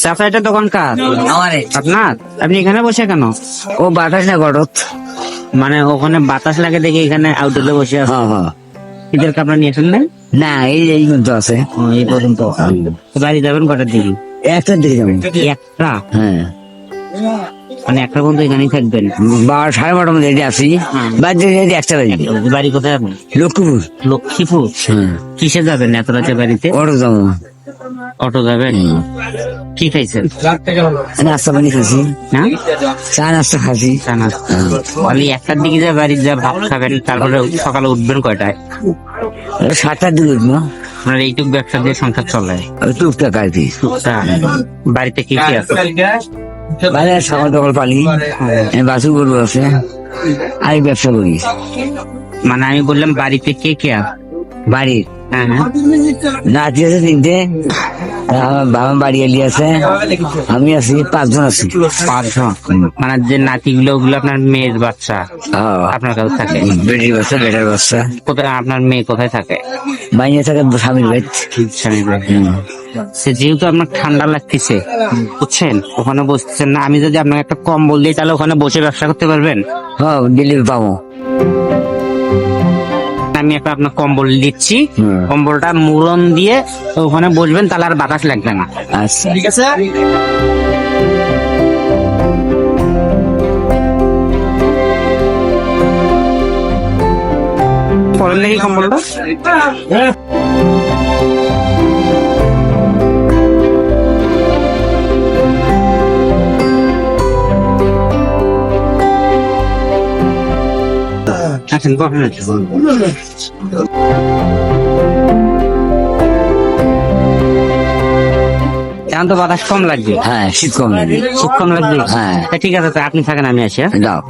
চাচা, এটা দোকান কার? আমারে আপনার? আপনি এখানে বসে কেন? ও বাতাস না গরত। মানে ওখানে বাতাস লাগে দেখে এখানে আউটডোরে বসে আছে। হ্যাঁ হ্যাঁ। ঈদের কাপড় নিয়েছেন না? না এই কিন্তু আছে। এই পর্যন্ত। তো বাড়ি যাবেন কটার দিকে? একটা দিকে যাবো। একটা? হ্যাঁ, মানে একটা পর্যন্ত এখানেই থাকবেন? 12:30 মধ্যে রেডি আসি। বাড়িতে রেডি একটা বাজবে। বাড়ি কোথায় আপনার? লক্ষ্মীপুর। লক্ষ্মীপুর? হ্যাঁ, কিসে যাবেন এত রাতে বাড়িতে? অটো যাবো। অটো যাবেন? কি খাইছেন? নাস্তা পানি খাচ্ছি, হ্যাঁ, চা নাস্তা খাচ্ছি। চা নাস্তা। খালি একটার দিকে যা বাড়ি যা ভাত খাবেন, তারপরে সকালে উঠবেন কয়টায়? 7টার দিকে উঠবো। আপনার এইটুক ব্যবসা দিয়ে সংসার চলে? টুকটাক আর কি। তা, বাড়িতে কি কি আছে? বাইরে সকাল টকাল পালি, বাসু গরু আছে, আমি ব্যবসা করি। মানে আমি বললাম বাড়িতে কে কে আছে? বাড়ির হ্যাঁ হ্যাঁ। নাতি আছে 3টে, আমার বাবা বাড়ি এলি আছে, আমি আছি 5 জন আছি। 5 জন? মানে যে নাতিগুলো ওগুলো আপনার মেয়ের বাচ্চা আপনার কাছে থাকে? বেটির বাচ্চা, বেটার বাচ্চা। কোথায় আপনার মেয়ে কোথায় থাকে? বাইরে থাকে স্বামীর বাড়ি। স্বামীর বাড়ি। সে যেহেতু আপনার ঠান্ডা লাগতেছে, বুঝছেন, ওখানে বসতেছেন না, আমি যদি আপনাকে একটা কম্বল দিই তাহলে ওখানে বসে ব্যবসা করতে পারবেন? হ্যাঁ, ডেলিভারি পাবো। আমি একটা আপনার কম্বল দিচ্ছি, হুম। কম্বলটা মুড়ন দিয়ে ওখানে বসবেন, তাহলে আর বাতাস লাগবে না। আচ্ছা, ঠিক আছে। পরেন নাকি কম্বলটা? আসেন, বসেন। এখন তো বাতাস কম লাগবে। হ্যাঁ, শীত কম লাগে। শীত কম লাগবে? হ্যাঁ। তা ঠিক আছে, তা আপনি থাকেন, আমি আসি। হ্যাঁ? যাও।